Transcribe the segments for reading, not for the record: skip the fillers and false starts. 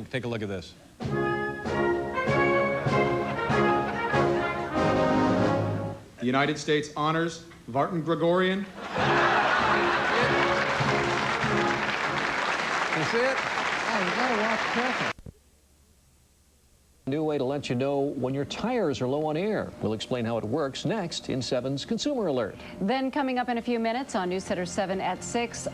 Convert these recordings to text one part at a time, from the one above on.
Take a look at this. The United States honors Vartan Gregorian. That's it? Oh, you gotta watch carefully. New way to let you know when your tires are low on air. We'll explain how it works next in 7's Consumer Alert. Then coming up in a few minutes on News Center 7 at 6.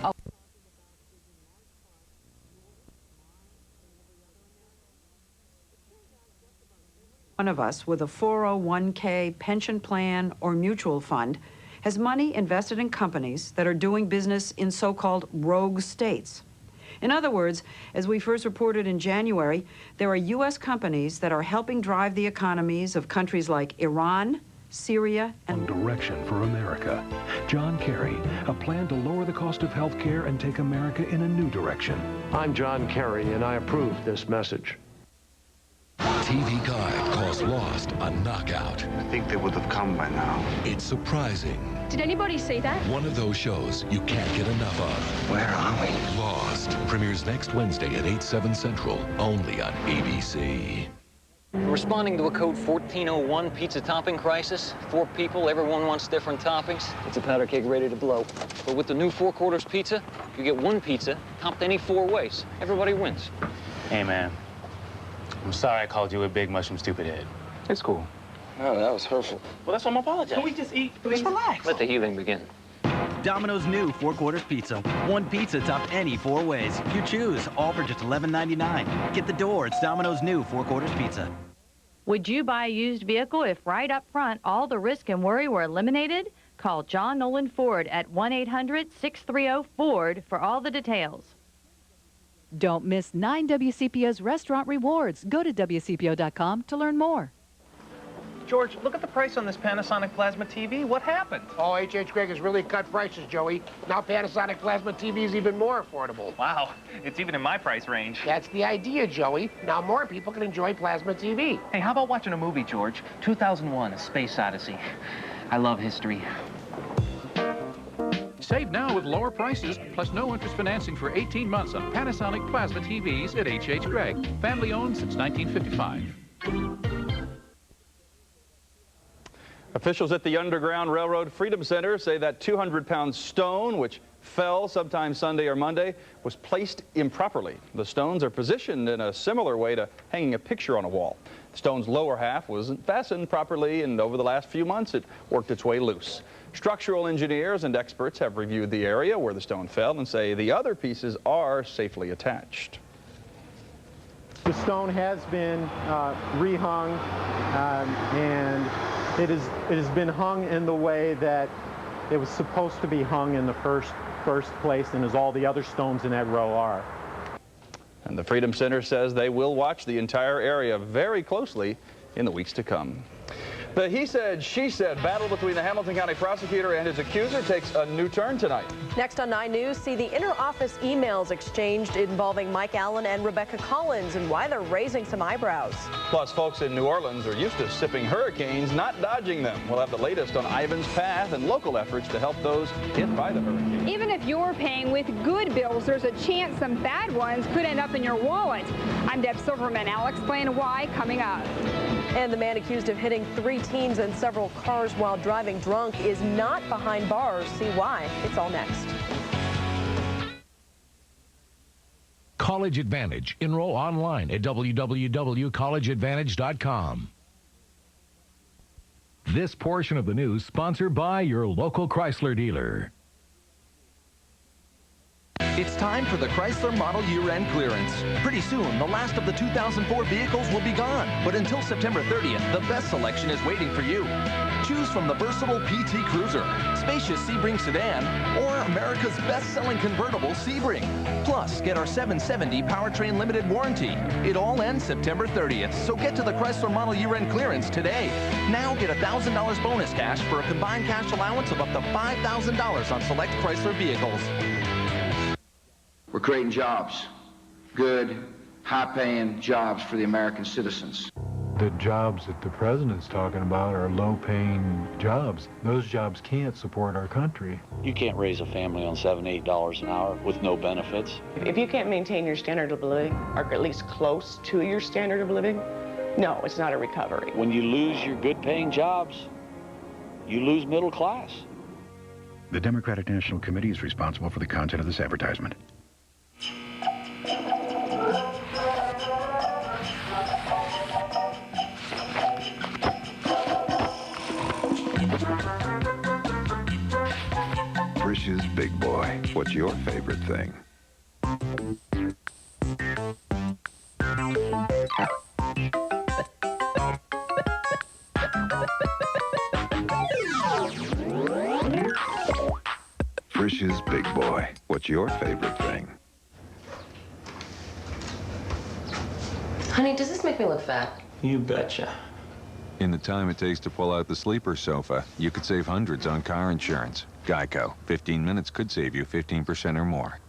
One of us with a 401k pension plan or mutual fund has money invested in companies that are doing business in so-called rogue states. In other words, as we first reported in January, there are U.S. companies that are helping drive the economies of countries like Iran, Syria, and direction for America. John Kerry, a plan to lower the cost of health care and take America in a new direction. I'm John Kerry, and I approve this message. TV Guide calls Lost a knockout. I think they would have come by now. It's surprising. Did anybody say that? One of those shows you can't get enough of. Where are we? Lost premieres next Wednesday at 8/7 Central, only on ABC. Responding to a code 1401 pizza topping crisis. 4 people, everyone wants different toppings. It's a powder keg ready to blow. But with the new 4 quarters pizza, you get 1 pizza topped any 4 ways. Everybody wins. Hey, man. I'm sorry I called you a big mushroom stupid head. It's cool. No, that was hurtful. Well, that's why I'm apologizing. Can we just eat? Please relax. Let the healing begin. Domino's new 4 quarters pizza. 1 pizza topped any 4 ways. You choose, all for just $11.99. Get the door. It's Domino's new 4 quarters pizza. Would you buy a used vehicle if right up front all the risk and worry were eliminated? Call John Nolan Ford at 1-800-630-FORD for all the details. Don't miss 9 WCPO's restaurant rewards. Go to WCPO.com to learn more. George, look at the price on this Panasonic Plasma TV. What happened? Oh, H.H. Gregg has really cut prices, Joey. Now Panasonic Plasma TV is even more affordable. Wow, it's even in my price range. That's the idea, Joey. Now more people can enjoy Plasma TV. Hey, how about watching a movie, George? 2001, A Space Odyssey. I love history. Save now with lower prices, plus no interest financing for 18 months on Panasonic Plasma TVs at H.H. Gregg. Family owned since 1955. Officials at the Underground Railroad Freedom Center say that 200-pound stone, which fell sometime Sunday or Monday, was placed improperly. The stones are positioned in a similar way to hanging a picture on a wall. The stone's lower half wasn't fastened properly, and over the last few months it worked its way loose. Structural engineers and experts have reviewed the area where the stone fell and say the other pieces are safely attached. The stone has been rehung, and it has been hung in the way that it was supposed to be hung in the first place, and as all the other stones in that row are. And the Freedom Center says they will watch the entire area very closely in the weeks to come. The he said, she said battle between the Hamilton County prosecutor and his accuser takes a new turn tonight. Next on 9 News, see the inter-office emails exchanged involving Mike Allen and Rebecca Collins and why they're raising some eyebrows. Plus, folks in New Orleans are used to sipping hurricanes, not dodging them. We'll have the latest on Ivan's path and local efforts to help those hit by the hurricane. Even if you're paying with good bills, there's a chance some bad ones could end up in your wallet. I'm Deb Silverman. I'll explain why coming up. And the man accused of hitting 3 teens and several cars while driving drunk is not behind bars. See why. It's all next. College Advantage. Enroll online at www.collegeadvantage.com. This portion of the news sponsored by your local Chrysler dealer. It's time for the Chrysler Model Year-End Clearance. Pretty soon, the last of the 2004 vehicles will be gone. But until September 30th, the best selection is waiting for you. Choose from the versatile PT Cruiser, spacious Sebring sedan, or America's best-selling convertible Sebring. Plus, get our 770 powertrain limited warranty. It all ends September 30th, so get to the Chrysler Model Year-End Clearance today. Now get $1,000 bonus cash for a combined cash allowance of up to $5,000 on select Chrysler vehicles. We're creating jobs, good, high-paying jobs for the American citizens. The jobs that the president's talking about are low-paying jobs. Those jobs can't support our country. You can't raise a family on $7, $8 an hour with no benefits. If you can't maintain your standard of living, or at least close to your standard of living, no, it's not a recovery. When you lose your good-paying jobs, you lose middle class. The Democratic National Committee is responsible for the content of this advertisement. Frisch's Big Boy. What's your favorite thing? Frisch's Big Boy. What's your favorite thing? Honey, does this make me look fat? You betcha. In the time it takes to pull out the sleeper sofa, you could save hundreds on car insurance. Geico. 15 minutes could save you 15% or more.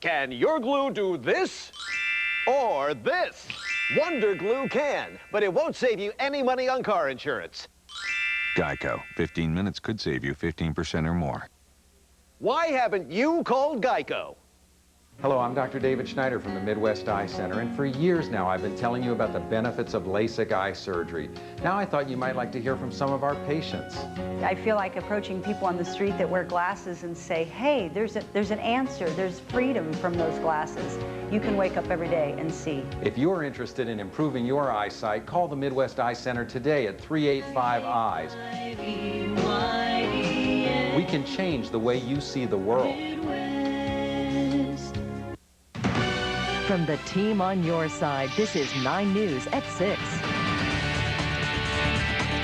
Can your glue do this or this? Wonder Glue can, but it won't save you any money on car insurance. Geico. 15 minutes could save you 15% or more. Why haven't you called Geico? Hello, I'm Dr. David Schneider from the Midwest Eye Center, and for years now I've been telling you about the benefits of LASIK eye surgery. Now I thought you might like to hear from some of our patients. I feel like approaching people on the street that wear glasses and say, hey, there's an answer, there's freedom from those glasses. You can wake up every day and see. If you're interested in improving your eyesight, call the Midwest Eye Center today at 385-EYES. We can change the way you see the world. From the team on your side, this is 9 News at 6.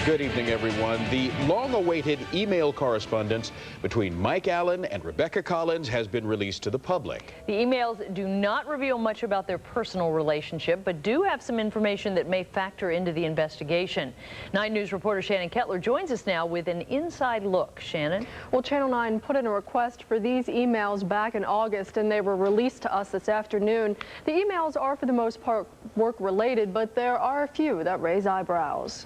Good evening, everyone. The long-awaited email correspondence between Mike Allen and Rebecca Collins has been released to the public. The emails do not reveal much about their personal relationship, but do have some information that may factor into the investigation. 9 News reporter Shannon Kettler joins us now with an inside look. Shannon? Well, Channel 9 put in a request for these emails back in August, and they were released to us this afternoon. The emails are for the most part work-related, but there are a few that raise eyebrows.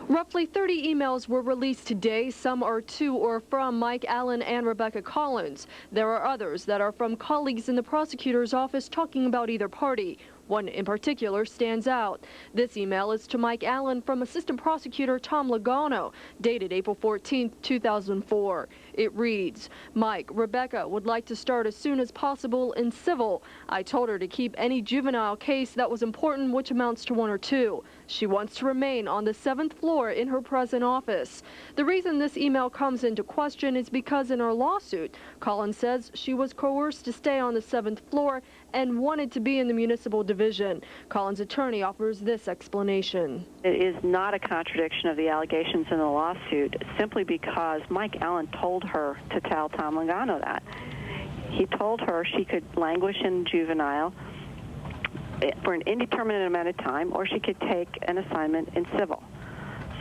Roughly 30 emails were released today. Some are to or from Mike Allen and Rebecca Collins. There are others that are from colleagues in the prosecutor's office talking about either party. One in particular stands out. This email is to Mike Allen from Assistant Prosecutor Tom Logano, dated April 14, 2004. It reads, Mike, Rebecca would like to start as soon as possible in civil. I told her to keep any juvenile case that was important, which amounts to 1 or 2. She wants to remain on the 7th floor in her present office. The reason this email comes into question is because in her lawsuit, Collins says she was coerced to stay on the 7th floor and wanted to be in the municipal division. Collins' attorney offers this explanation. It is not a contradiction of the allegations in the lawsuit, simply because Mike Allen told her to tell Tom Logano that. He told her she could languish in juvenile for an indeterminate amount of time, or she could take an assignment in civil.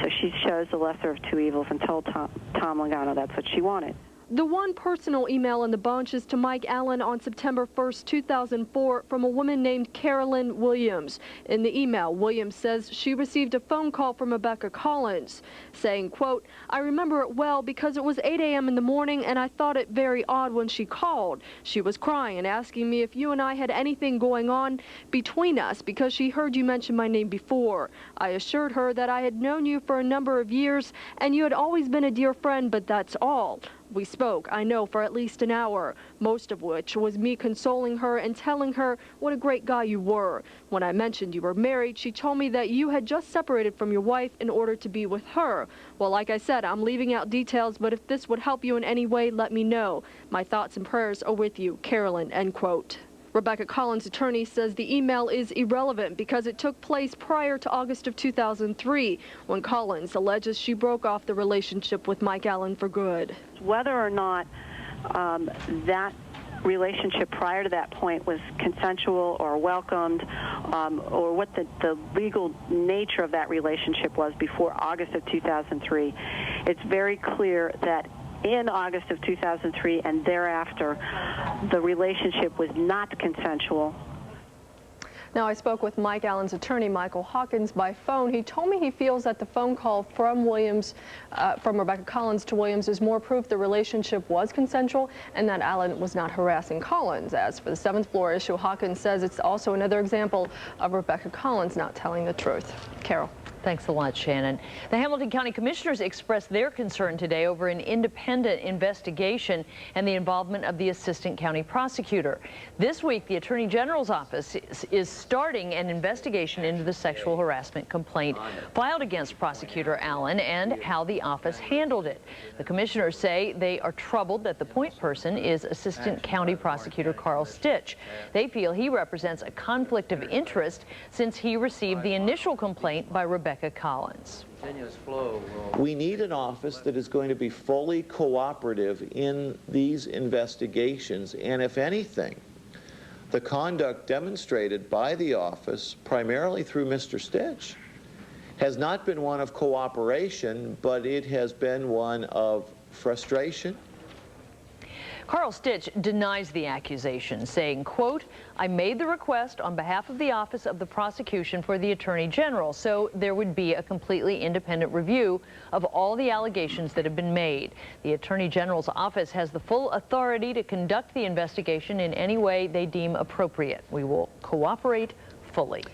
So she chose the lesser of two evils and told Tom Logano that's what she wanted. The one personal email in the bunch is to Mike Allen on September 1st, 2004 from a woman named Carolyn Williams. In the email, Williams says she received a phone call from Rebecca Collins saying, quote, I remember it well because it was 8 a.m. in the morning and I thought it very odd when she called. She was crying and asking me if you and I had anything going on between us because she heard you mention my name before. I assured her that I had known you for a number of years and you had always been a dear friend, but that's all. We spoke, I know, for at least an hour, most of which was me consoling her and telling her what a great guy you were. When I mentioned you were married, she told me that you had just separated from your wife in order to be with her. Well, like I said, I'm leaving out details, but if this would help you in any way, let me know. My thoughts and prayers are with you, Carolyn, end quote. Rebecca Collins' attorney says the email is irrelevant because it took place prior to August of 2003, when Collins alleges she broke off the relationship with Mike Allen for good. Whether or not that relationship prior to that point was consensual or welcomed, or what the legal nature of that relationship was before August of 2003, it's very clear that in August of 2003 and thereafter, the relationship was not consensual. Now, I spoke with Mike Allen's attorney, Michael Hawkins, by phone. He told me he feels that the phone call from from Rebecca Collins to Williams is more proof the relationship was consensual and that Allen was not harassing Collins. As for the 7th floor issue, Hawkins says it's also another example of Rebecca Collins not telling the truth. Carol. Thanks a lot, Shannon. The Hamilton County Commissioners expressed their concern today over an independent investigation and the involvement of the Assistant County Prosecutor. This week, the Attorney General's office is starting an investigation into the sexual harassment complaint filed against Prosecutor Allen and how the office handled it. The commissioners say they are troubled that the point person is Assistant County Prosecutor Carl Stitch. They feel he represents a conflict of interest since he received the initial complaint by Rebecca Collins. We need an office that is going to be fully cooperative in these investigations, and if anything, the conduct demonstrated by the office, primarily through Mr. Stitch, has not been one of cooperation, but it has been one of frustration. Carl Stitch denies the accusation, saying, quote, "I made the request on behalf of the Office of the Prosecution for the Attorney General, so there would be a completely independent review of all the allegations that have been made. The Attorney General's office has the full authority to conduct the investigation in any way they deem appropriate. We will cooperate fully."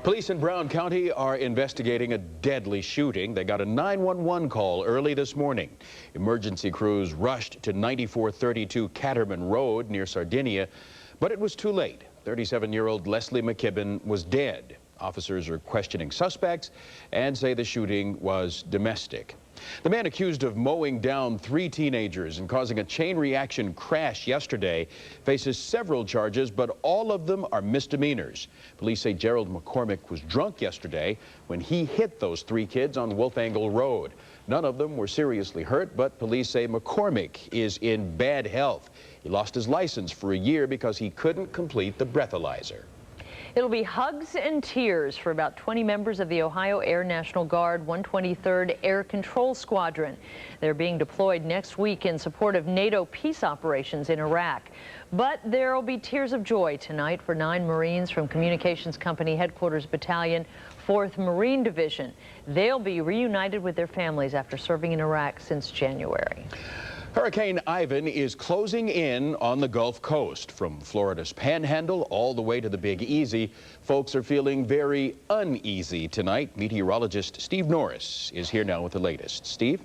Police in Brown County are investigating a deadly shooting. They got a 911 call early this morning. Emergency crews rushed to 9432 Catterman Road near Sardinia, but it was too late. 37-year-old Leslie McKibben was dead. Officers are questioning suspects and say the shooting was domestic. The man accused of mowing down 3 teenagers and causing a chain reaction crash yesterday faces several charges, but all of them are misdemeanors. Police say Gerald McCormick was drunk yesterday when he hit those 3 kids on Wolf Angle Road. None of them were seriously hurt, but police say McCormick is in bad health. He lost his license for a year because he couldn't complete the breathalyzer. It'll be hugs and tears for about 20 members of the Ohio Air National Guard 123rd Air Control Squadron. They're being deployed next week in support of NATO peace operations in Iraq. But there'll be tears of joy tonight for 9 Marines from Communications Company Headquarters Battalion, 4th Marine Division. They'll be reunited with their families after serving in Iraq since January. Hurricane Ivan is closing in on the Gulf Coast. From Florida's Panhandle all the way to the Big Easy, folks are feeling very uneasy tonight. Meteorologist Steve Norris is here now with the latest. Steve?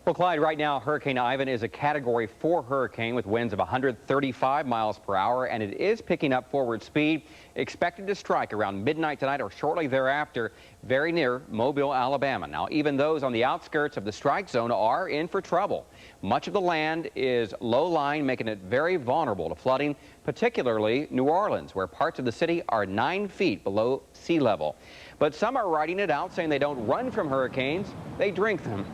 Well, Clyde, right now, Hurricane Ivan is a Category 4 hurricane with winds of 135 miles per hour, and it is picking up forward speed, expected to strike around midnight tonight or shortly thereafter, very near Mobile, Alabama. Now, even those on the outskirts of the strike zone are in for trouble. Much of the land is low-lying, making it very vulnerable to flooding, particularly New Orleans, where parts of the city are 9 feet below sea level. But some are writing it out, saying they don't run from hurricanes, they drink them.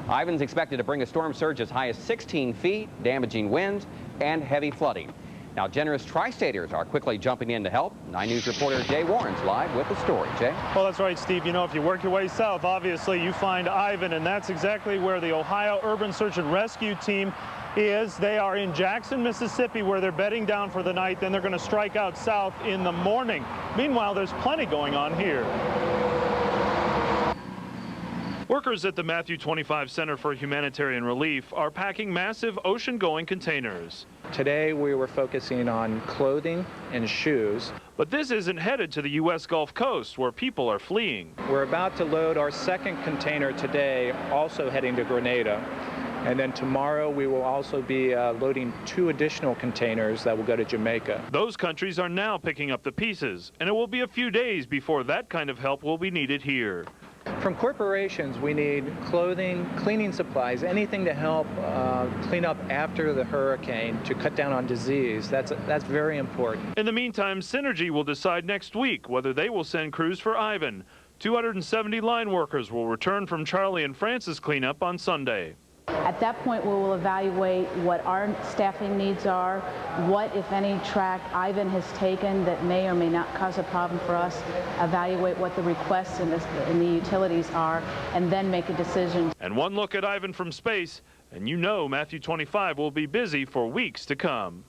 Ivan's expected to bring a storm surge as high as 16 feet, damaging winds, and heavy flooding. Now, generous tri-staters are quickly jumping in to help. 9 News reporter Jay Warren's live with the story. Jay? Well, that's right, Steve. You know, if you work your way south, obviously you find Ivan, and that's exactly where the Ohio Urban Search and Rescue Team is. They are in Jackson, Mississippi, where they're bedding down for the night. Then they're going to strike out south in the morning. Meanwhile, there's plenty going on here. Workers at the Matthew 25 Center for Humanitarian Relief are packing massive ocean-going containers. Today we were focusing on clothing and shoes. But this isn't headed to the U.S. Gulf Coast, where people are fleeing. We're about to load our second container today, also heading to Grenada. And then tomorrow we will also be loading 2 additional containers that will go to Jamaica. Those countries are now picking up the pieces, and it will be a few days before that kind of help will be needed here. From corporations, we need clothing, cleaning supplies, anything to help clean up after the hurricane to cut down on disease. That's very important. In the meantime, Synergy will decide next week whether they will send crews for Ivan. 270 line workers will return from Charlie and Francis cleanup on Sunday. At that point, we will evaluate what our staffing needs are, what, if any, track Ivan has taken that may or may not cause a problem for us, evaluate what the requests in the utilities are, and then make a decision. And one look at Ivan from space, and you know Matthew 25 will be busy for weeks to come.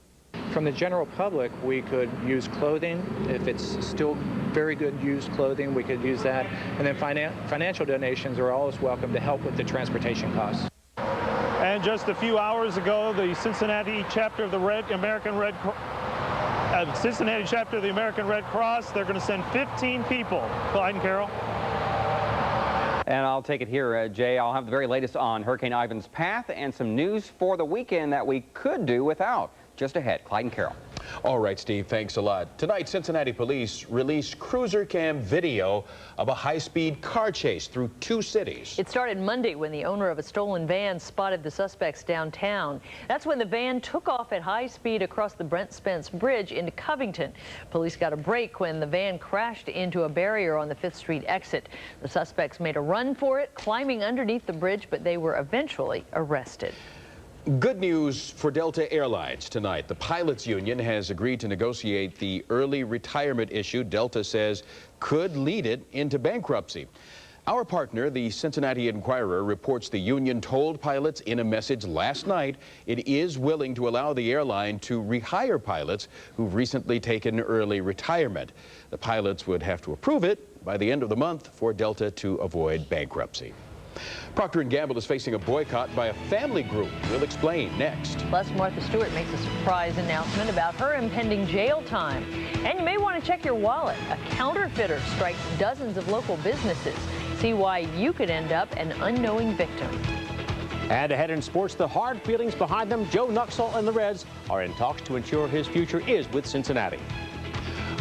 From the general public, we could use clothing. If it's still very good used clothing, we could use that. And then financial donations are always welcome to help with the transportation costs. And just a few hours ago, the Cincinnati chapter of the American Red Cross, they're going to send 15 people. Clyde and Carol. And I'll take it here, Jay. I'll have the very latest on Hurricane Ivan's path and some news for the weekend that we could do without. Just ahead, Clyde and Carol. All right, Steve, thanks a lot. Tonight, Cincinnati police released cruiser cam video of a high-speed car chase through 2 cities. It started Monday when the owner of a stolen van spotted the suspects downtown. That's when the van took off at high speed across the Brent Spence Bridge into Covington. Police got a break when the van crashed into a barrier on the 5th Street exit. The suspects made a run for it, climbing underneath the bridge, but they were eventually arrested. Good news for Delta Airlines tonight. The pilots union has agreed to negotiate the early retirement issue Delta says could lead it into bankruptcy. Our partner, the Cincinnati Enquirer, reports the union told pilots in a message last night it is willing to allow the airline to rehire pilots who've recently taken early retirement. The pilots would have to approve it by the end of the month for Delta to avoid bankruptcy. Procter & Gamble is facing a boycott by a family group. We'll explain next. Plus, Martha Stewart makes a surprise announcement about her impending jail time. And you may want to check your wallet. A counterfeiter strikes dozens of local businesses. See why you could end up an unknowing victim. And ahead in sports, the hard feelings behind them. Joe Nuxhall and the Reds are in talks to ensure his future is with Cincinnati.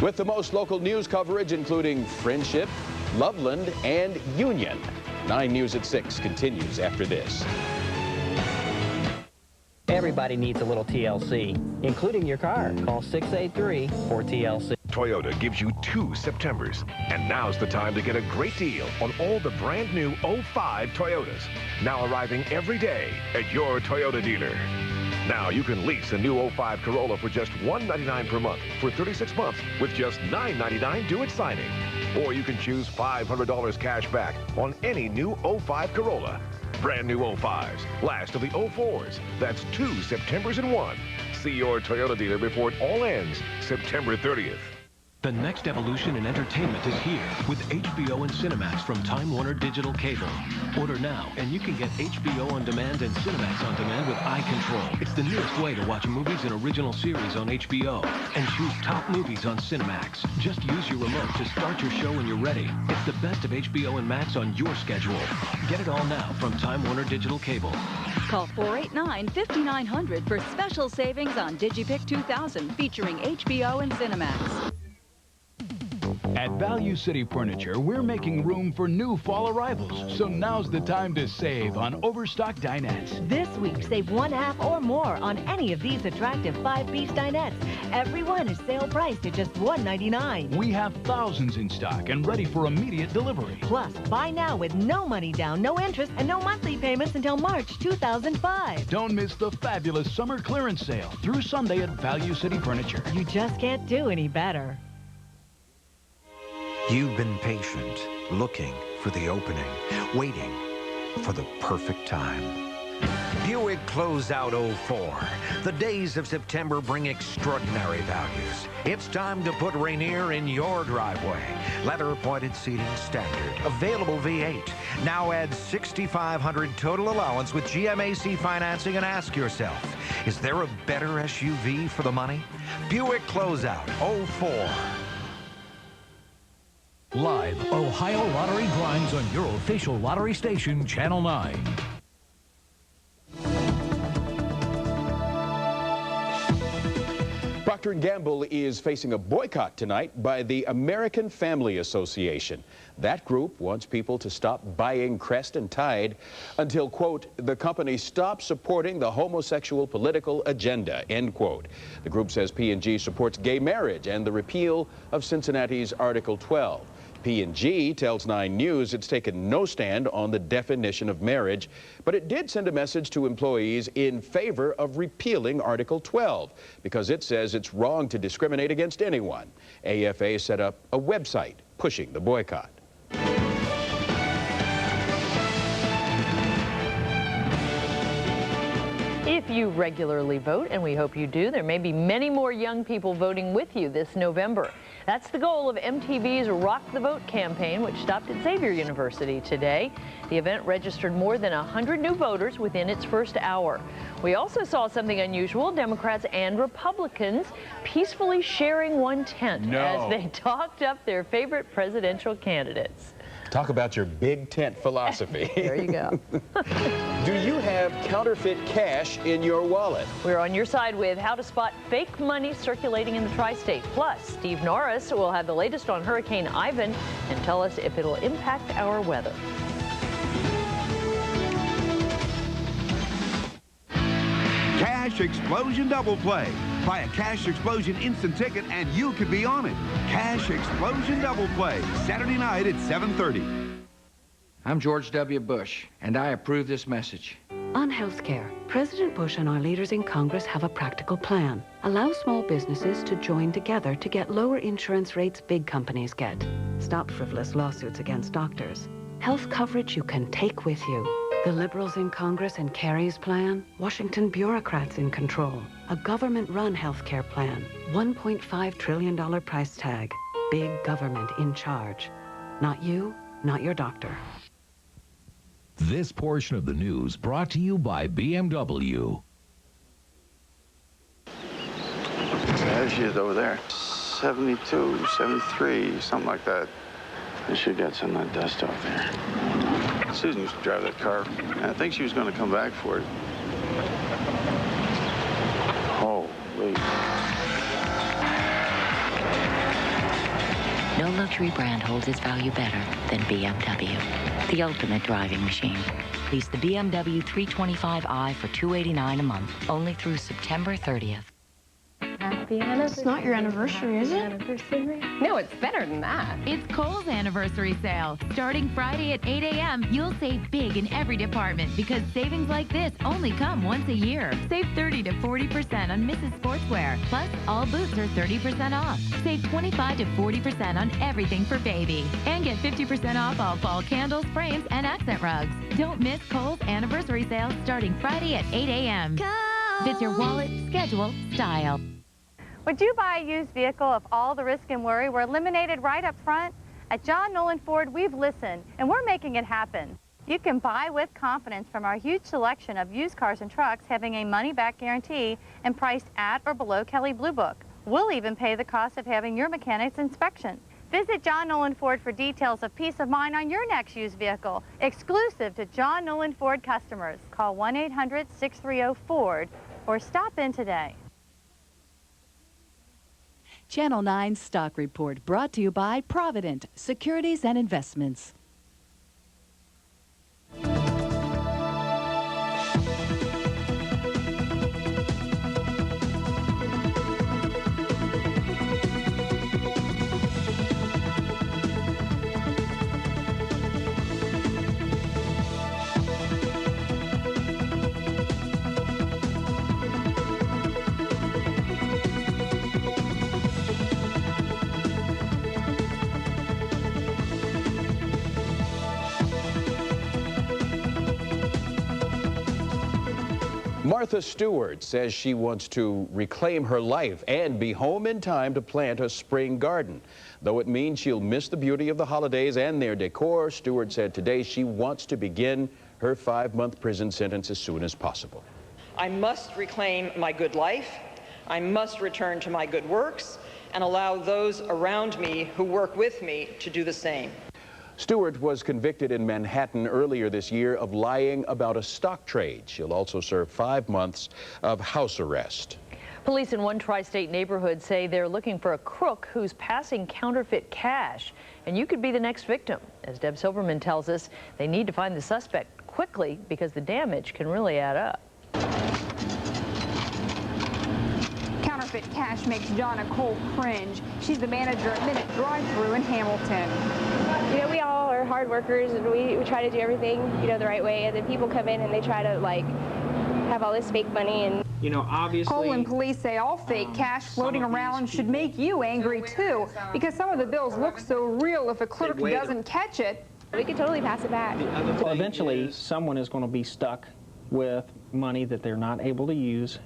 With the most local news coverage, including Friendship, Loveland, and Union. 9 News at 6 continues after this. Everybody needs a little TLC, including your car. Call 683-4TLC. Toyota gives you 2 Septembers, and now's the time to get a great deal on all the brand new 05 Toyotas, now arriving every day at your Toyota dealer. Now you can lease a new 05 Corolla for just $199 per month for 36 months with just $999 due at signing. Or you can choose $500 cash back on any new 05 Corolla. Brand new 05s, last of the 04s. That's 2 Septembers in one. See your Toyota dealer before it all ends, September 30th. The next evolution in entertainment is here with HBO and Cinemax from Time Warner Digital Cable. Order now and you can get HBO On Demand and Cinemax On Demand with iControl. It's the newest way to watch movies and original series on HBO and choose top movies on Cinemax. Just use your remote to start your show when you're ready. It's the best of HBO and Max on your schedule. Get it all now from Time Warner Digital Cable. Call 489-5900 for special savings on DigiPick 2000 featuring HBO and Cinemax. At Value City Furniture, we're making room for new fall arrivals, so now's the time to save on overstock dinettes. This week, save 1/2 or more on any of these attractive 5-piece dinettes. Every one is sale priced at just $199. We have thousands in stock and ready for immediate delivery. Plus, buy now with no money down, no interest, and no monthly payments until March 2005. Don't miss the fabulous summer clearance sale through Sunday at Value City Furniture. You just can't do any better. You've been patient, looking for the opening, waiting for the perfect time. Buick Closeout 04. The days of September bring extraordinary values. It's time to put Rainier in your driveway. Leather-appointed seating standard. Available V8. Now add $6,500 total allowance with GMAC financing and ask yourself, is there a better SUV for the money? Buick Closeout 04. Live Ohio Lottery grinds on your official lottery station, Channel 9. Procter & Gamble is facing a boycott tonight by the American Family Association. That group wants people to stop buying Crest and Tide until, quote, the company stops supporting the homosexual political agenda, end quote. The group says P&G supports gay marriage and the repeal of Cincinnati's Article 12. P&G tells 9 News it's taken no stand on the definition of marriage, but it did send a message to employees in favor of repealing Article 12 because it says it's wrong to discriminate against anyone. AFA set up a website pushing the boycott. If you regularly vote, and we hope you do, there may be many more young people voting with you this November. That's the goal of MTV's Rock the Vote campaign, which stopped at Xavier University today. The event registered more than 100 new voters within its first hour. We also saw something unusual, Democrats and Republicans peacefully sharing one tent as they talked up their favorite presidential candidates. Talk about your big tent philosophy. There you go. Do you have counterfeit cash in your wallet? We're on your side with how to spot fake money circulating in the tri-state. Plus, Steve Norris will have the latest on Hurricane Ivan and tell us if it'll impact our weather. Cash Explosion Double Play. Buy a Cash Explosion instant ticket and you could be on it. Cash Explosion Double Play, Saturday night at 7:30. I'm George W. Bush, and I approve this message. On healthcare, President Bush and our leaders in Congress have a practical plan. Allow small businesses to join together to get lower insurance rates big companies get. Stop frivolous lawsuits against doctors. Health coverage you can take with you. The liberals in Congress and Kerry's plan, Washington bureaucrats in control, a government-run healthcare plan, $1.5 trillion price tag, big government in charge. Not you, not your doctor. This portion of the news brought to you by BMW. There she is over there. 72, 73, something like that. And she got some of that dust off there. Susan used to drive that car. And I think she was going to come back for it. Holy. No luxury brand holds its value better than BMW, the ultimate driving machine. Lease the BMW 325i for $289 a month, only through September 30th. Happy anniversary. It's not your anniversary, is it? No, it's better than that. It's Kohl's anniversary sale. Starting Friday at 8 a.m., you'll save big in every department because savings like this only come once a year. Save 30 to 40% on Mrs. Sportswear. Plus, all boots are 30% off. Save 25 to 40% on everything for baby. And get 50% off all fall candles, frames, and accent rugs. Don't miss Kohl's anniversary sale starting Friday at 8 a.m. Fits your wallet, schedule, style. Would you buy a used vehicle if all the risk and worry were eliminated right up front? At John Nolan Ford, we've listened, and we're making it happen. You can buy with confidence from our huge selection of used cars and trucks having a money-back guarantee and priced at or below Kelley Blue Book. We'll even pay the cost of having your mechanic's inspection. Visit John Nolan Ford for details of peace of mind on your next used vehicle, exclusive to John Nolan Ford customers. Call 1-800-630-FORD or stop in today. Channel 9 Stock Report brought to you by Provident Securities and Investments. Martha Stewart says she wants to reclaim her life and be home in time to plant a spring garden. Though it means she'll miss the beauty of the holidays and their decor, Stewart said today she wants to begin her 5-month prison sentence as soon as possible. I must reclaim my good life. I must return to my good works and allow those around me who work with me to do the same. Stewart was convicted in Manhattan earlier this year of lying about a stock trade. She'll also serve 5 months of house arrest. Police in one tri-state neighborhood say they're looking for a crook who's passing counterfeit cash. And you could be the next victim. As Deb Silverman tells us, they need to find the suspect quickly because the damage can really add up. Counterfeit cash makes Donna Cole cringe. She's the manager at Minute Drive-Thru in Hamilton. You know, we all are hard workers and we try to do everything, you know, the right way. And then people come in and they try to, like, have all this fake money and... You know, obviously... Cole and police say all fake cash floating around should make you angry, too, because some of the bills look so real if a clerk doesn't catch it. We could totally pass it back. Well, eventually, someone is going to be stuck with money that they're not able to use.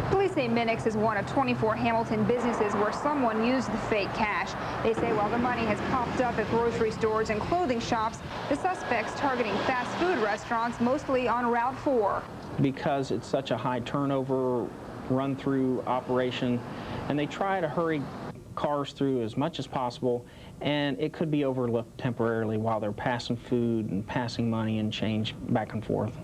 Police say Minix is one of 24 Hamilton businesses where someone used the fake cash. They say while the money has popped up at grocery stores and clothing shops, the suspects targeting fast food restaurants, mostly on Route 4. Because it's such a high turnover, run-through operation, and they try to hurry cars through as much as possible, and it could be overlooked temporarily while they're passing food and passing money and change back and forth.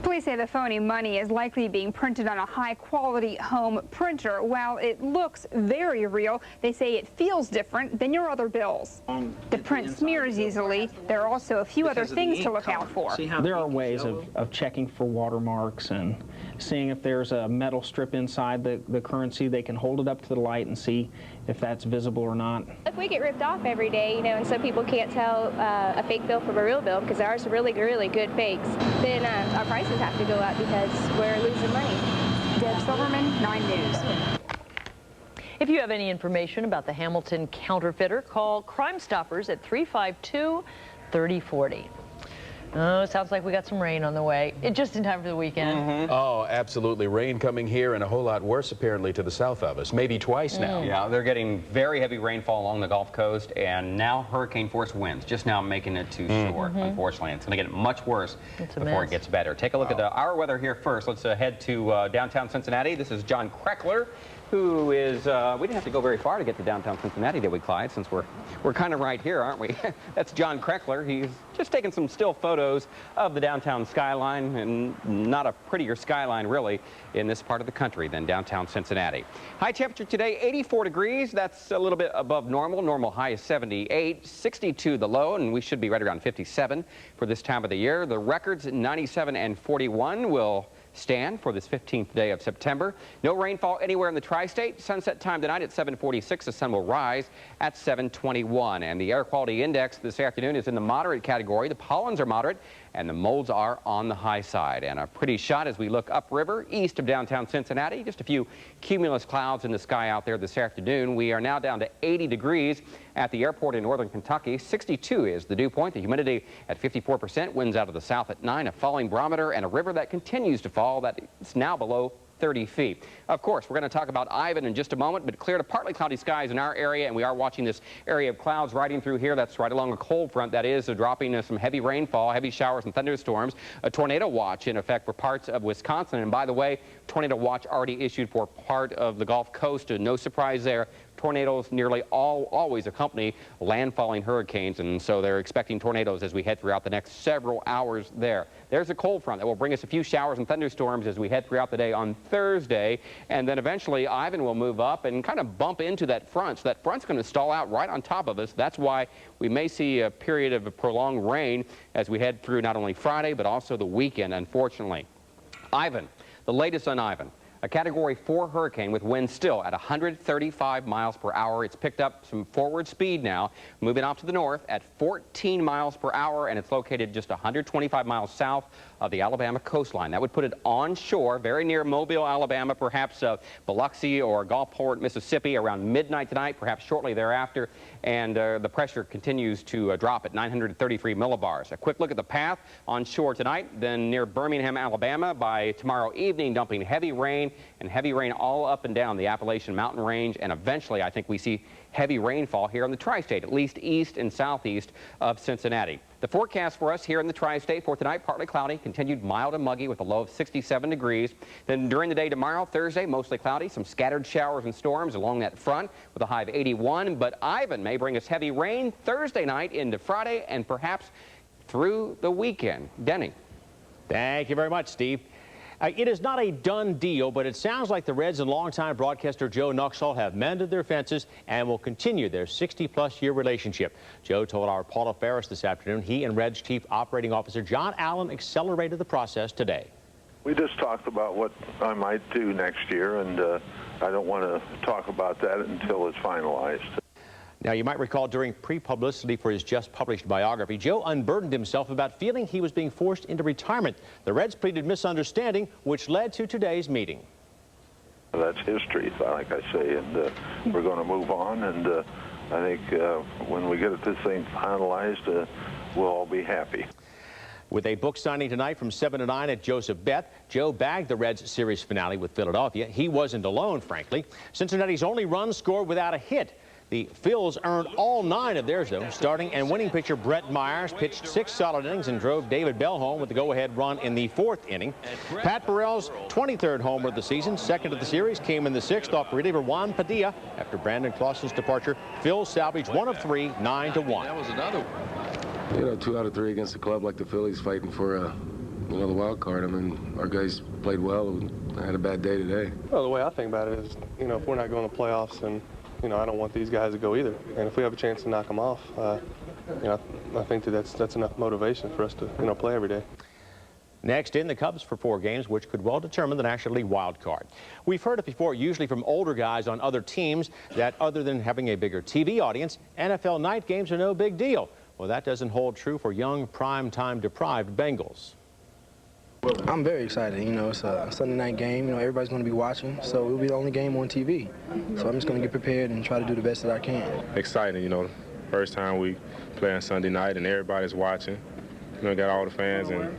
Police say the phony money is likely being printed on a high-quality home printer. While it looks very real, they say it feels different than your other bills. The print smears easily. There are also a few other things to look out for. There are ways of checking for watermarks and seeing if there's a metal strip inside the currency. They can hold it up to the light and see if that's visible or not. If we get ripped off every day, you know, and so people can't tell a fake bill from a real bill because there are some really good fakes, then our prices have to go up because we're losing money. Deb Silverman, 9 News. If you have any information about the Hamilton counterfeiter, call Crime Stoppers at 352-3040. Oh, sounds like we got some rain on the way. Just in time for the weekend. Oh, absolutely. Rain coming here and a whole lot worse, apparently, to the south of us. Maybe twice now. Yeah, they're getting very heavy rainfall along the Gulf Coast, and now hurricane-force winds just now making it to shore, unfortunately. It's going to get much worse before it gets better. Take a look at our weather here first. Let's head to downtown Cincinnati. This is John Kreckler, who is, we didn't have to go very far to get to downtown Cincinnati, did we, Clyde, since we're kind of right here, aren't we? That's John Kreckler. He's just taking some still photos of the downtown skyline, and not a prettier skyline, really, in this part of the country than downtown Cincinnati. High temperature today, 84 degrees. That's a little bit above normal. Normal high is 78, 62 the low, and we should be right around 57 for this time of the year. The records 97 and 41 will stand for this 15th day of September. No rainfall anywhere in the tri-state. Sunset time tonight at 7:46. The sun will rise at 7:21. And the air quality index this afternoon is in the moderate category. The pollens are moderate and the molds are on the high side. And a pretty shot as we look upriver east of downtown Cincinnati. Just a few cumulus clouds in the sky out there this afternoon. We are now down to 80 degrees at the airport in northern Kentucky. 62 is the dew point. The humidity at 54%. Winds out of the south at 9. A falling barometer and a river that continues to fall. That is now below 30 feet. Of course, we're going to talk about Ivan in just a moment, but clear to partly cloudy skies in our area, and we are watching this area of clouds riding through here. That's right along a cold front that is dropping some heavy rainfall, heavy showers and thunderstorms. A tornado watch in effect for parts of Wisconsin. And by the way, tornado watch already issued for part of the Gulf Coast. No surprise there. Tornadoes nearly always accompany landfalling hurricanes, and so they're expecting tornadoes as we head throughout the next several hours there. There's a cold front that will bring us a few showers and thunderstorms as we head throughout the day on Thursday, and then eventually Ivan will move up and kind of bump into that front. So that front's going to stall out right on top of us. That's why we may see a period of prolonged rain as we head through not only Friday but also the weekend, unfortunately. Ivan, the latest on Ivan. A Category 4 hurricane with winds still at 135 miles per hour. It's picked up some forward speed now, moving off to the north at 14 miles per hour, and it's located just 125 miles south of the Alabama coastline. That would put it onshore, very near Mobile, Alabama, perhaps Biloxi or Gulfport, Mississippi, around midnight tonight, perhaps shortly thereafter, and the pressure continues to drop at 933 millibars. A quick look at the path onshore tonight, then near Birmingham, Alabama, by tomorrow evening, dumping heavy rain all up and down the Appalachian Mountain Range, and eventually I think we see heavy rainfall here in the tri-state, at least east and southeast of Cincinnati. The forecast for us here in the tri-state for tonight, partly cloudy, continued mild and muggy with a low of 67 degrees. Then during the day tomorrow, Thursday, mostly cloudy, some scattered showers and storms along that front with a high of 81. But Ivan may bring us heavy rain Thursday night into Friday and perhaps through the weekend. Denny. Thank you very much, Steve. It is not a done deal, but it sounds like the Reds and longtime broadcaster Joe Nuxhall have mended their fences and will continue their 60-plus-year relationship. Joe told our Paula Ferris this afternoon he and Reds Chief Operating Officer John Allen accelerated the process today. We just talked about what I might do next year, and I don't want to talk about that until it's finalized. Now, you might recall during pre-publicity for his just-published biography, Joe unburdened himself about feeling he was being forced into retirement. The Reds pleaded misunderstanding, which led to today's meeting. That's history, like I say, and we're going to move on, and I think when we get this thing finalized, we'll all be happy. With a book signing tonight from 7 to 9 at Joseph Beth, Joe bagged the Reds series finale with Philadelphia. He wasn't alone, frankly. Cincinnati's only run scored without a hit. The Phils earned all 9 of theirs, though. Starting and winning pitcher Brett Myers pitched 6 solid innings and drove David Bell home with the go-ahead run in the 4th inning. Pat Burrell's 23rd homer of the season, second of the series, came in the 6th off reliever Juan Padilla. After Brandon Clausen's departure, Phil salvaged 1 of 3, 9-1. That was another one. You know, 2 out of 3 against a club like the Phillies fighting for you know, the wild card. I mean, our guys played well. I had a bad day today. Well, the way I think about it is, you know, if we're not going to playoffs, then, you know, I don't want these guys to go either. And if we have a chance to knock them off, you know, I think that's enough motivation for us to, you know, play every day. Next in, the Cubs for 4 games, which could well determine the National League wild card. We've heard it before, usually from older guys on other teams, that other than having a bigger TV audience, NFL night games are no big deal. Well, that doesn't hold true for young, prime-time deprived Bengals. I'm very excited. You know, it's a Sunday night game. You know, everybody's going to be watching, so it'll be the only game on TV. So I'm just going to get prepared and try to do the best that I can. Exciting, you know, first time we play on Sunday night and everybody's watching. You know, got all the fans, and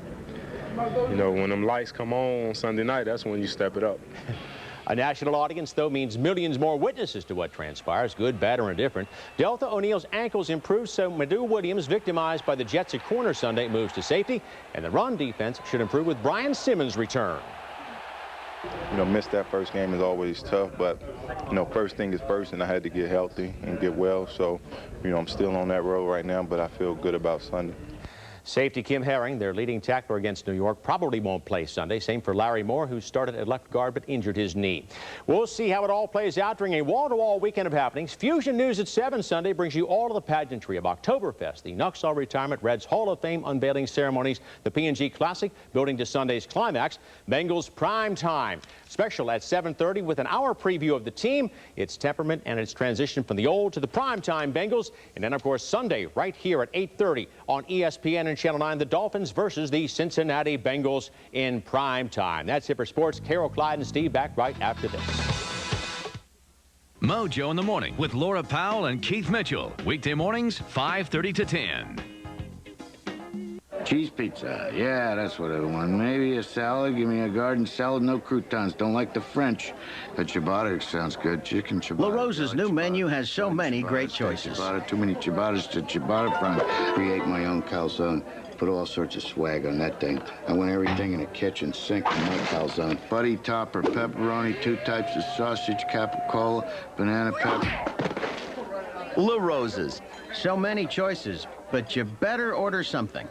you know, when them lights come on Sunday night, that's when you step it up. A national audience, though, means millions more witnesses to what transpires, good, bad, or indifferent. Delta O'Neal's ankles improved, so Madu Williams, victimized by the Jets at corner Sunday, moves to safety, and the run defense should improve with Brian Simmons' return. You know, miss that first game is always tough, but, you know, first thing is first, and I had to get healthy and get well. So, you know, I'm still on that road right now, but I feel good about Sunday. Safety Kim Herring, their leading tackler against New York, probably won't play Sunday. Same for Larry Moore, who started at left guard but injured his knee. We'll see how it all plays out during a wall-to-wall weekend of happenings. Fusion News at 7 Sunday brings you all of the pageantry of Oktoberfest, the Nuxall Retirement Reds Hall of Fame unveiling ceremonies, the P&G Classic, building to Sunday's climax, Bengals Prime Time. Special at 7:30 with an hour preview of the team, its temperament, and its transition from the old to the primetime Bengals. And then, of course, Sunday right here at 8:30 on ESPN and Channel 9, the Dolphins versus the Cincinnati Bengals in prime time. That's it for sports. Carol, Clyde, and Steve back right after this. Mojo in the Morning with Laura Powell and Keith Mitchell. Weekday mornings, 5:30 to 10. Cheese pizza. Yeah, that's what I want. Maybe a salad. Give me a garden salad, no croutons. Don't like the French. But ciabatta sounds good. Chicken ciabatta. La Rosa's new menu has so many great choices. Ciabatta, too many ciabattas to ciabatta from. Create my own calzone. Put all sorts of swag on that thing. I want everything in a kitchen sink in my calzone. Buddy topper, pepperoni, 2 types of sausage, capicola, banana pepper. La Rosa's. So many choices, but you better order something.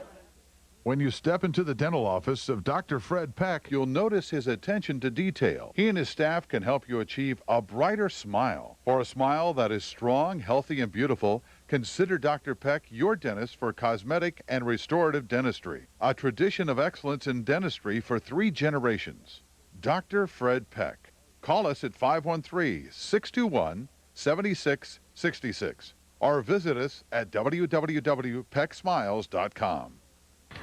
When you step into the dental office of Dr. Fred Peck, you'll notice his attention to detail. He and his staff can help you achieve a brighter smile. For a smile that is strong, healthy, and beautiful, consider Dr. Peck your dentist for cosmetic and restorative dentistry, a tradition of excellence in dentistry for 3 generations. Dr. Fred Peck. Call us at 513-621-7666 or visit us at www.pecksmiles.com.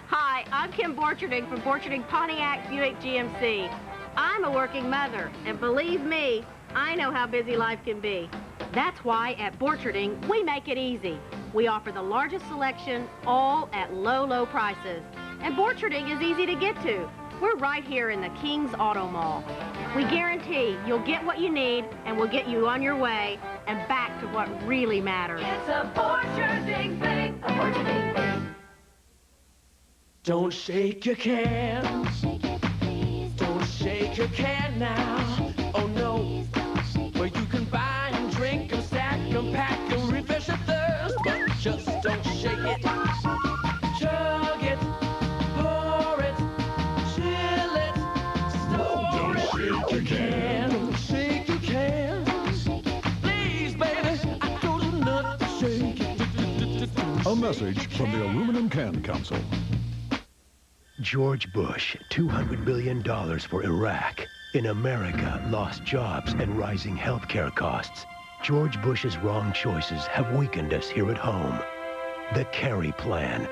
Hi, I'm Kim Borcherding from Borcherding Pontiac Buick GMC. I'm a working mother, and believe me, I know how busy life can be. That's why at Borcherding, we make it easy. We offer the largest selection, all at low, low prices. And Borcherding is easy to get to. We're right here in the King's Auto Mall. We guarantee you'll get what you need, and we'll get you on your way and back to what really matters. It's a Borcherding thing, a Borcherding thing. Don't shake your can. Don't shake your can now. Oh no. Where you can buy and drink and stack and pack and refresh your thirst, but just don't shake it. Chug it, pour it, chill it, store it. Don't shake your can. Don't shake your can. Please, baby, I told you not to shake it. A message from the Aluminum Can Council. George Bush, $200 billion for Iraq. In America, lost jobs and rising health care costs. George Bush's wrong choices have weakened us here at home. The Kerry Plan.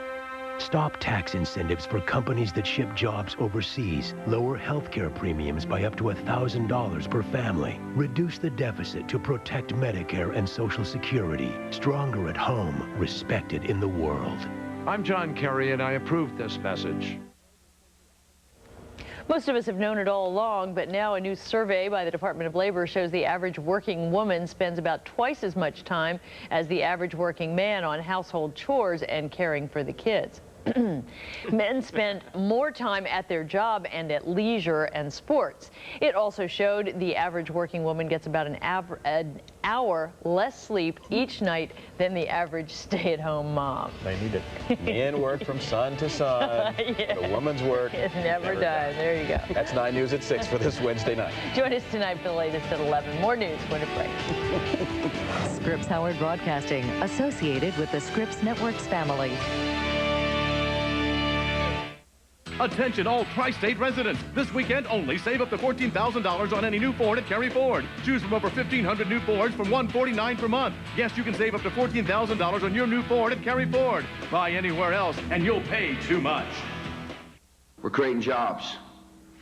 Stop tax incentives for companies that ship jobs overseas. Lower health care premiums by up to $1,000 per family. Reduce the deficit to protect Medicare and Social Security. Stronger at home, respected in the world. I'm John Kerry, and I approve this message. Most of us have known it all along, but now a new survey by the Department of Labor shows the average working woman spends about twice as much time as the average working man on household chores and caring for the kids. Men spend more time at their job and at leisure and sports. It also showed the average working woman gets about an hour less sleep each night than the average stay-at-home mom. They need it. Men work from sun to sun. Yeah. The woman's work It never dies. There you go. That's 9 News at 6 for this Wednesday night. Join us tonight for the latest at 11. More news when it breaks. Scripps Howard Broadcasting, associated with the Scripps Networks family. Attention all Tri-State residents. This weekend only save up to $14,000 on any new Ford at Kerry Ford. Choose from over 1,500 new Fords from $149 per month. Yes, you can save up to $14,000 on your new Ford at Kerry Ford. Buy anywhere else and you'll pay too much. We're creating jobs.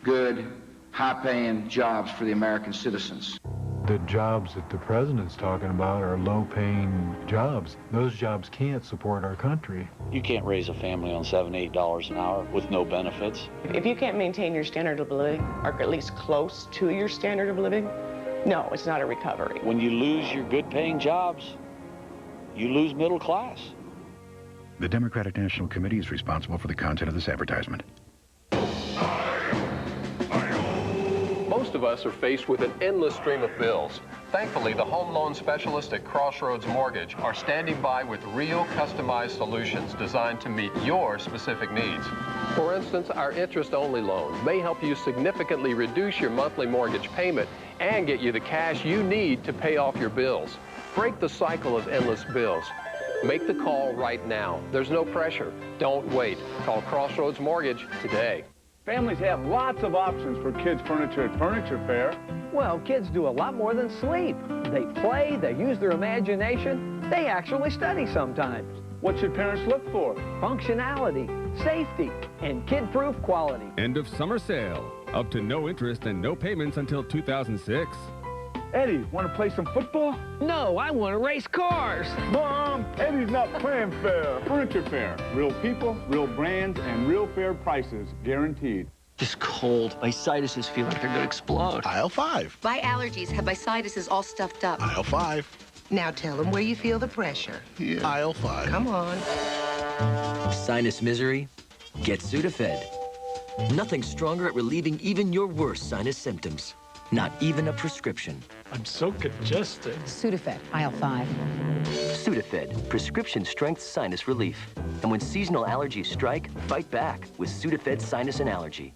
Good, high-paying jobs for the American citizens. The jobs that the president's talking about are low-paying jobs. Those jobs can't support our country. You can't raise a family on $7, $8 an hour with no benefits. If you can't maintain your standard of living, or at least close to your standard of living, no, it's not a recovery. When you lose your good-paying jobs, you lose middle class. The Democratic National Committee is responsible for the content of this advertisement. Most of us are faced with an endless stream of bills. Thankfully, the home loan specialists at Crossroads Mortgage are standing by with real customized solutions designed to meet your specific needs. For instance, our interest-only loan may help you significantly reduce your monthly mortgage payment and get you the cash you need to pay off your bills. Break the cycle of endless bills. Make the call right now. There's no pressure. Don't wait. Call Crossroads Mortgage today. Families have lots of options for kids' furniture at Furniture Fair. Well, kids do a lot more than sleep. They play, they use their imagination, they actually study sometimes. What should parents look for? Functionality, safety, and kid-proof quality. End of summer sale. Up to no interest and no payments until 2006. Eddie, want to play some football? No, I want to race cars. Mom, Eddie's not playing fair. Furniture Fair. Real people, real brands, and real fair prices guaranteed. Just cold. My sinuses feel like they're going to explode. Aisle 5. My allergies have my sinuses all stuffed up. Aisle 5. Now tell them where you feel the pressure. Here. Aisle 5. Come on. Sinus misery? Get Sudafed. Nothing stronger at relieving even your worst sinus symptoms. Not even a prescription. I'm so congested. Sudafed, aisle 5. Sudafed, prescription strength sinus relief. And when seasonal allergies strike, fight back with Sudafed Sinus and Allergy.